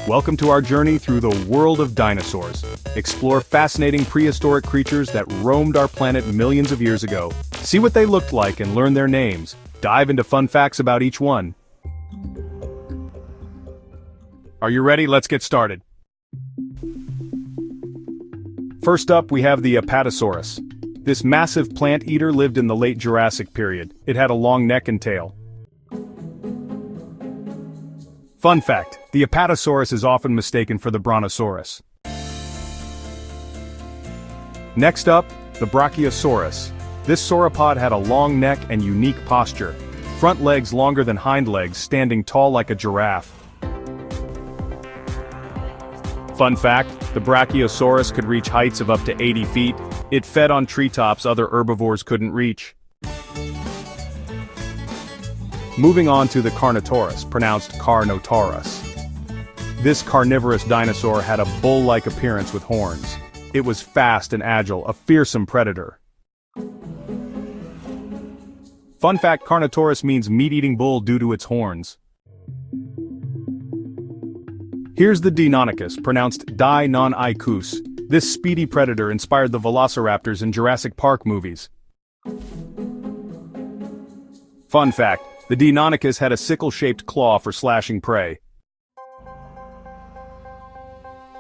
Welcome to our journey through the world of dinosaurs. Explore fascinating prehistoric creatures that roamed our planet millions of years ago. See what they looked like and learn their names. Dive into fun facts about each one. Are you ready? Let's get started. First up, we have the Apatosaurus. This massive plant eater lived in the late Jurassic period. It had a long neck and tail. Fun fact, the Apatosaurus is often mistaken for the Brontosaurus. Next up, the Brachiosaurus. This sauropod had a long neck and unique posture. Front legs longer than hind legs, standing tall like a giraffe. Fun fact, the Brachiosaurus could reach heights of up to 80 feet. It fed on treetops other herbivores couldn't reach. Moving on to the Carnotaurus, pronounced Carnotaurus. This carnivorous dinosaur had a bull-like appearance with horns. It was fast and agile, a fearsome predator. Fun fact, Carnotaurus means meat-eating bull due to its horns. Here's the Deinonychus, pronounced Deinonychus. This speedy predator inspired the Velociraptors in Jurassic Park movies. Fun fact, the Deinonychus had a sickle-shaped claw for slashing prey.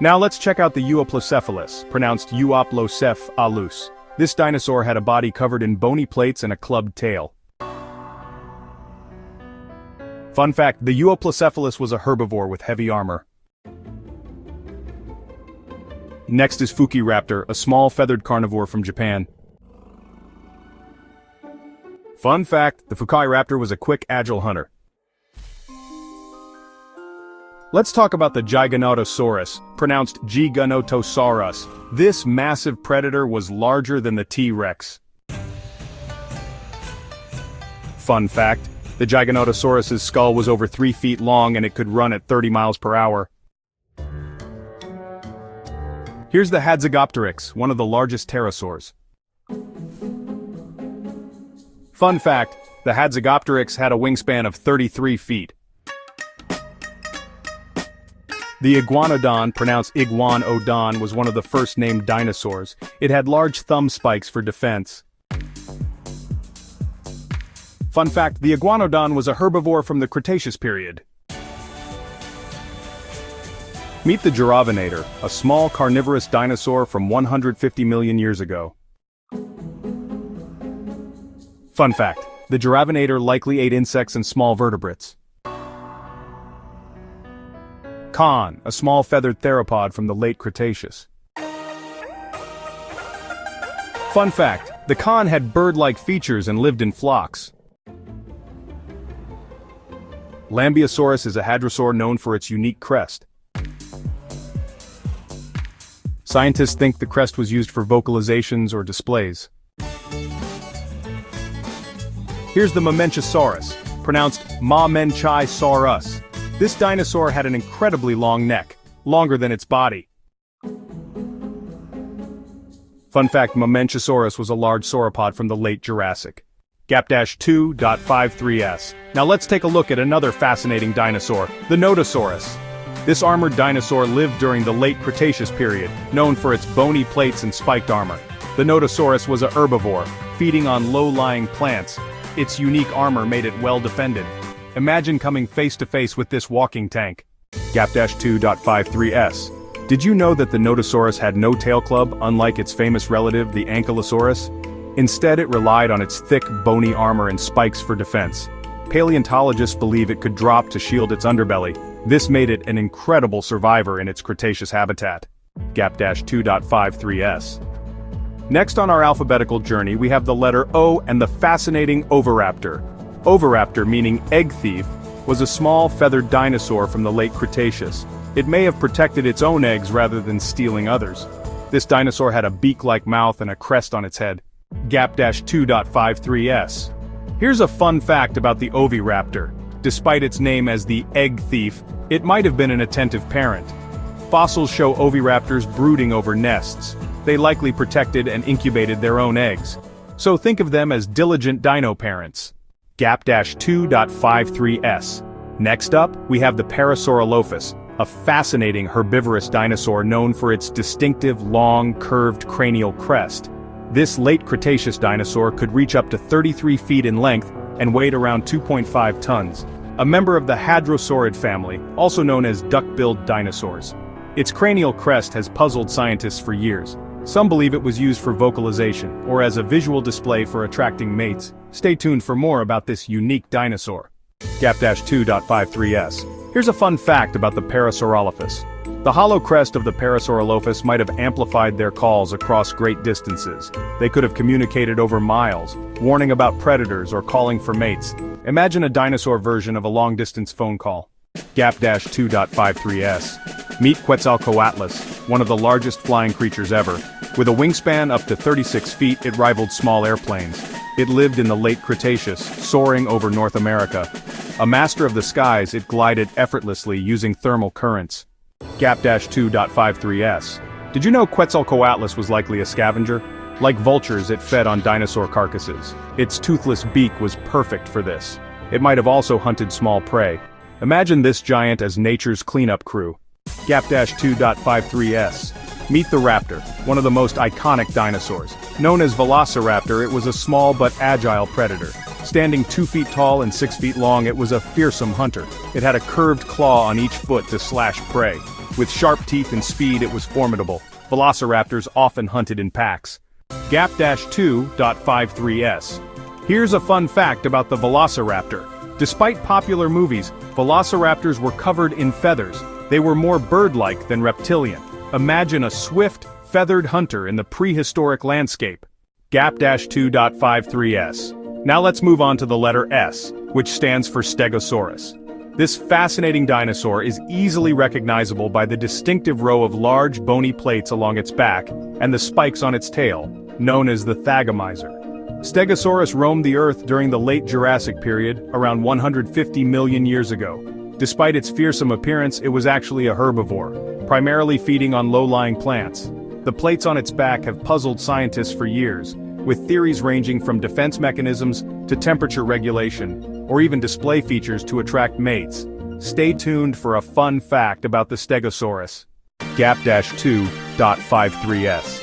Now let's check out the Euoplocephalus, pronounced Euoplocephalus. This dinosaur had a body covered in bony plates and a clubbed tail. Fun fact, the Euoplocephalus was a herbivore with heavy armor. Next is Fukuiraptor, a small feathered carnivore from Japan. Fun fact, the Fukuiraptor was a quick, agile hunter. Let's talk about the Giganotosaurus, pronounced Giganotosaurus. This massive predator was larger than the T-Rex. Fun fact, the Giganotosaurus's skull was over 3 feet long and it could run at 30 miles per hour. Here's the Hadzegopteryx, one of the largest pterosaurs. Fun fact, the Hadzegopteryx had a wingspan of 33 feet. The Iguanodon, pronounced Iguanodon, was one of the first named dinosaurs. It had large thumb spikes for defense. Fun fact, the Iguanodon was a herbivore from the Cretaceous period. Meet the Juravenator, a small carnivorous dinosaur from 150 million years ago. Fun fact, the Juravenator likely ate insects and small vertebrates. Khaan, a small feathered theropod from the late Cretaceous. Fun fact, the Khaan had bird-like features and lived in flocks. Lambeosaurus is a hadrosaur known for its unique crest. Scientists think the crest was used for vocalizations or displays. Here's the Mamenchisaurus, pronounced Mamenchisaurus. This dinosaur had an incredibly long neck, longer than its body. Fun fact, Mamenchisaurus was a large sauropod from the late Jurassic. Gap-2.53s. Now let's take a look at another fascinating dinosaur, the Nodosaurus. This armored dinosaur lived during the late Cretaceous period, known for its bony plates and spiked armor. The Nodosaurus was a herbivore, feeding on low-lying plants. Its unique armor made it well defended. Imagine coming face-to-face with this walking tank. Gap-2.53s. Did you know that the Nodosaurus had no tail club, unlike its famous relative, the Ankylosaurus? Instead, it relied on its thick, bony armor and spikes for defense. Paleontologists believe it could drop to shield its underbelly. This made it an incredible survivor in its Cretaceous habitat. Gap-2.53s. Next on our alphabetical journey, we have the letter O and the fascinating Oviraptor. Oviraptor, meaning egg thief, was a small feathered dinosaur from the late Cretaceous. It may have protected its own eggs rather than stealing others. This dinosaur had a beak-like mouth and a crest on its head. Gap-2.53s. Here's a fun fact about the Oviraptor. Despite its name as the egg thief, it might have been an attentive parent. Fossils show oviraptors brooding over nests. They likely protected and incubated their own eggs. So think of them as diligent dino parents. Gap-2.53s. Next up, we have the Parasaurolophus, a fascinating herbivorous dinosaur known for its distinctive long, curved cranial crest. This late Cretaceous dinosaur could reach up to 33 feet in length and weighed around 2.5 tons. A member of the hadrosaurid family, also known as duck-billed dinosaurs. Its cranial crest has puzzled scientists for years. Some believe it was used for vocalization, or as a visual display for attracting mates. Stay tuned for more about this unique dinosaur. Gap-2.53s. Here's a fun fact about the Parasaurolophus. The hollow crest of the Parasaurolophus might have amplified their calls across great distances. They could have communicated over miles, warning about predators or calling for mates. Imagine a dinosaur version of a long-distance phone call. Gap-2.53s. Meet Quetzalcoatlus, one of the largest flying creatures ever. With a wingspan up to 36 feet, it rivaled small airplanes. It lived in the late Cretaceous, soaring over North America. A master of the skies, it glided effortlessly using thermal currents. Gap-2.53s. Did you know Quetzalcoatlus was likely a scavenger? Like vultures, it fed on dinosaur carcasses. Its toothless beak was perfect for this. It might have also hunted small prey. Imagine this giant as nature's cleanup crew. Gap-2.53s. Meet the raptor, one of the most iconic dinosaurs. Known as Velociraptor, it was a small but agile predator. Standing 2 feet tall and 6 feet long, it was a fearsome hunter. It had a curved claw on each foot to slash prey. With sharp teeth and speed, it was formidable. Velociraptors often hunted in packs. Gap-2.53s. Here's a fun fact about the Velociraptor. Despite popular movies, Velociraptors were covered in feathers. They were more bird-like than reptilian. Imagine a swift, feathered hunter in the prehistoric landscape. Gap-2.53s. Now let's move on to the letter S, which stands for Stegosaurus. This fascinating dinosaur is easily recognizable by the distinctive row of large bony plates along its back and the spikes on its tail, known as the thagomizer. Stegosaurus roamed the Earth during the late Jurassic period, around 150 million years ago. Despite its fearsome appearance, it was actually a herbivore, primarily feeding on low-lying plants. The plates on its back have puzzled scientists for years, with theories ranging from defense mechanisms to temperature regulation, or even display features to attract mates. Stay tuned for a fun fact about the Stegosaurus. Gap-2.53s.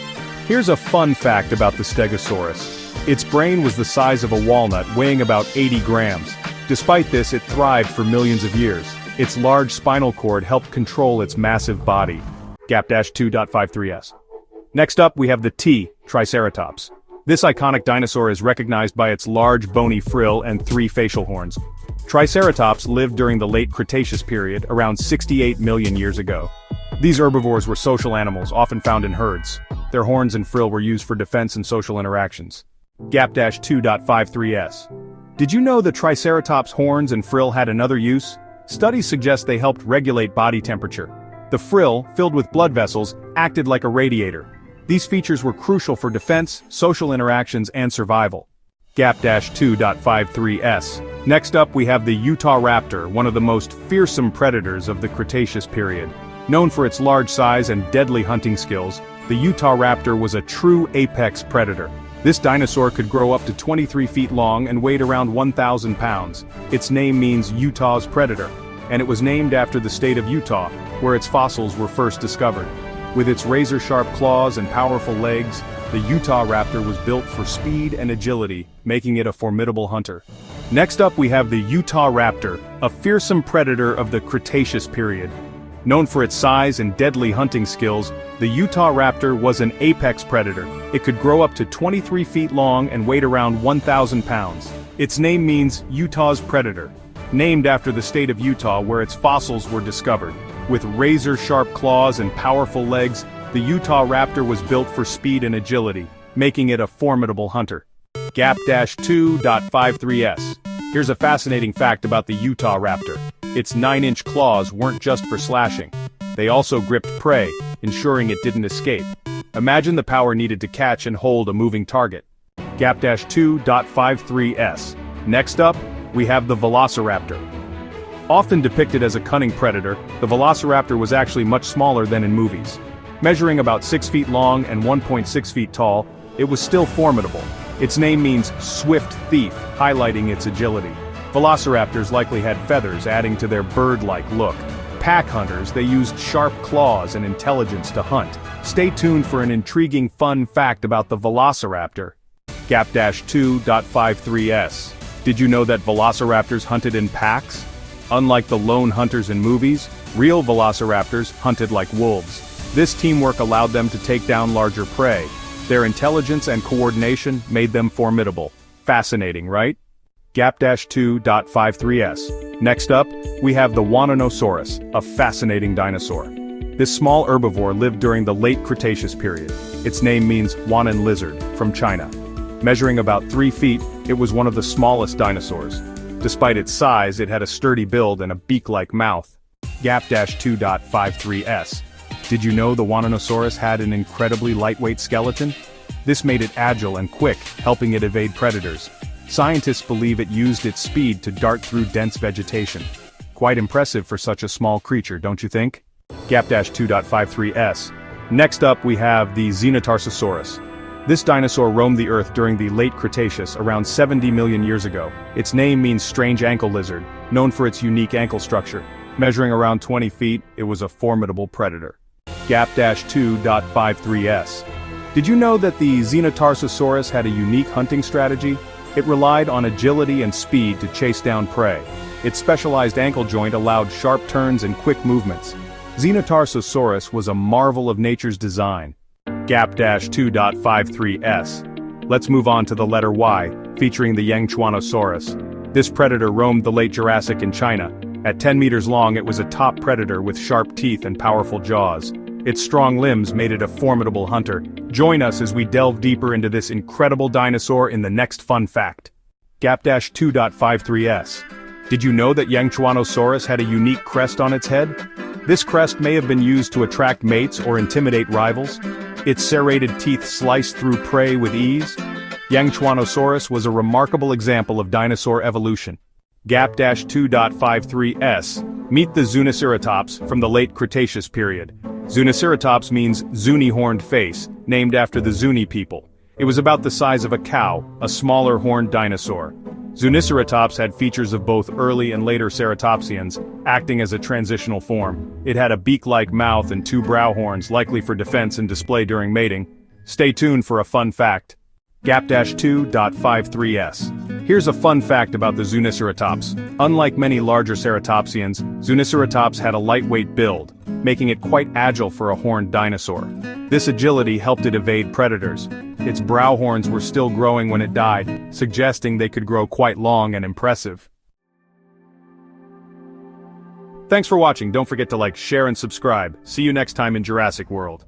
Here's a fun fact about the Stegosaurus. Its brain was the size of a walnut, weighing about 80 grams. Despite this, it thrived for millions of years. Its large spinal cord helped control its massive body. Gap-2.53s. Next up, we have the T, Triceratops. This iconic dinosaur is recognized by its large bony frill and 3 facial horns. Triceratops lived during the late Cretaceous period, around 68 million years ago. These herbivores were social animals, often found in herds. Their horns and frill were used for defense and social interactions. Gap-2.53s. Did you know the Triceratops' horns and frill had another use? Studies suggest they helped regulate body temperature. The frill, filled with blood vessels, acted like a radiator. These features were crucial for defense, social interactions, and survival. Gap-2.53s. Next up, we have the Utahraptor, one of the most fearsome predators of the Cretaceous period. Known for its large size and deadly hunting skills, the Utahraptor was a true apex predator. This dinosaur could grow up to 23 feet long and weighed around 1,000 pounds. Its name means Utah's predator, and it was named after the state of Utah, where its fossils were first discovered. With its razor-sharp claws and powerful legs, the Utahraptor was built for speed and agility, making it a formidable hunter. Next up, we have the Utahraptor, a fearsome predator of the Cretaceous period. Known for its size and deadly hunting skills, the Utahraptor was an apex predator. It could grow up to 23 feet long and weighed around 1,000 pounds. Its name means Utah's predator, named after the state of Utah where its fossils were discovered. With razor-sharp claws and powerful legs, the Utahraptor was built for speed and agility, making it a formidable hunter. Gap-2.53s. Here's a fascinating fact about the Utahraptor. Its 9-inch claws weren't just for slashing. They also gripped prey, ensuring it didn't escape. Imagine the power needed to catch and hold a moving target. Gap-2.53s. Next up, we have the Velociraptor. Often depicted as a cunning predator, the Velociraptor was actually much smaller than in movies. Measuring about 6 feet long and 1.6 feet tall, it was still formidable. Its name means swift thief, highlighting its agility. Velociraptors likely had feathers, adding to their bird-like look. pack hunters, they used sharp claws and intelligence to hunt. Stay tuned for an intriguing fun fact about the Velociraptor. Gap-2.53s. Did you know that velociraptors hunted in packs? Unlike the lone hunters in movies, real velociraptors hunted like wolves. This teamwork allowed them to take down larger prey. Their intelligence and coordination made them formidable. Fascinating, right? Gap-2.53s. Next up, we have the Wannanosaurus, a fascinating dinosaur. This small herbivore lived during the late Cretaceous period. Its name means Wannan lizard, from China. Measuring about 3 feet, it was one of the smallest dinosaurs. Despite its size, it had a sturdy build and a beak-like mouth. Gap-2.53s. Did you know the Wannanosaurus had an incredibly lightweight skeleton? This made it agile and quick, helping it evade predators. Scientists believe it used its speed to dart through dense vegetation. Quite impressive for such a small creature, don't you think? Gap-2.53s. Next up we have the Xenotarsosaurus. This dinosaur roamed the Earth during the late Cretaceous around 70 million years ago. Its name means strange ankle lizard, known for its unique ankle structure. Measuring around 20 feet, it was a formidable predator. Gap-2.53s. Did you know that the Xenotarsosaurus had a unique hunting strategy? It relied on agility and speed to chase down prey. Its specialized ankle joint allowed sharp turns and quick movements. Xenotarsosaurus was a marvel of nature's design. Gap-2.53s. Let's move on to the letter Y, featuring the Yangchuanosaurus. This predator roamed the late Jurassic in China. At 10 meters long, it was a top predator with sharp teeth and powerful jaws. Its strong limbs made it a formidable hunter. Join us as we delve deeper into this incredible dinosaur in the next fun fact. Gap-2.53s. Did you know that Yangchuanosaurus had a unique crest on its head? This crest may have been used to attract mates or intimidate rivals. Its serrated teeth sliced through prey with ease. Yangchuanosaurus was a remarkable example of dinosaur evolution. Gap-2.53s. Meet the Zuniceratops from the late Cretaceous period. Zuniceratops means Zuni-horned face, named after the Zuni people. It was about the size of a cow, a smaller horned dinosaur. Zuniceratops had features of both early and later ceratopsians, acting as a transitional form. It had a beak-like mouth and 2 brow horns, likely for defense and display during mating. Stay tuned for a fun fact. Gap-2.53s. Here's a fun fact about the Zuniceratops. Unlike many larger ceratopsians, Zuniceratops had a lightweight build, making it quite agile for a horned dinosaur. This agility helped it evade predators. Its brow horns were still growing when it died, suggesting they could grow quite long and impressive. Thanks for watching. Don't forget to like, share, and subscribe. See you next time in Jurassic World.